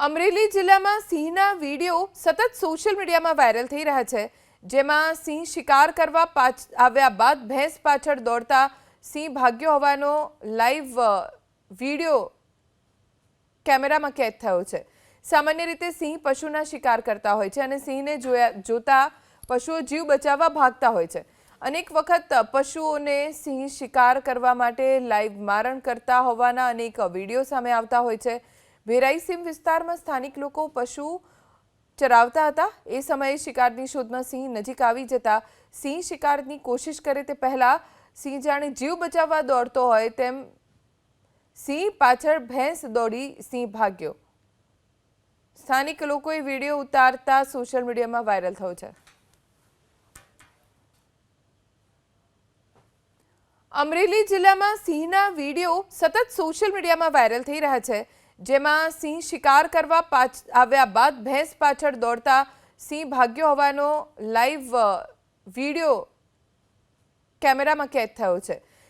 અમરેલી જિલ્લામાં સિંહના વિડીયો સતત સોશિયલ મીડિયામાં વાયરલ થઈ રહ્યા છે, જેમાં સિંહ શિકાર કરવા આવ્યા બાદ ભેંસ પાછળ દોડતા સિંહ ભાગ્યો હોવાનો લાઈવ વિડીયો કેમેરામાં કેદ થયો છે। સામાન્ય રીતે સિંહ પશુના શિકાર કરતા હોય છે અને સિંહને જોતા પશુઓ જીવ બચાવવા ભાગતા હોય છે। અનેક વખત પશુઓને સિંહ શિકાર કરવા માટે લાઈવ મારણ કરતા હોવાના અનેક વિડીયો સામે આવતા હોય છે। ભેરાઈસીમ વિસ્તારમાં સ્થાનિક લોકો પશુ ચરાવતા હતા। એ સમયે શિકારની શોધમાં સિંહ નજીક આવી જતા સિંહ શિકારની કોશિશ કરે તે પહેલા સિંહ જાણે જીવ બચાવવા દોડતો હોય તેમ સિંહ પાછળ ભેંસ દોડી સિંહ ભાગ્યો। સ્થાનિક લોકોએ વિડીયો ઉતારતા સોશિયલ મીડિયામાં વાયરલ થયો છે। અમરેલી જિલ્લામાં સિંહના વિડીયો સતત સોશિયલ મીડિયામાં વાયરલ થઈ રહ્યા છે, જેમાં સિંહ શિકાર કરવા આવ્યા બાદ ભેંસ પાછળ દોડતા સિંહ ભાગ્યો હોવાનો લાઈવ વિડીયો કેમેરામાં કેદ થયો છે।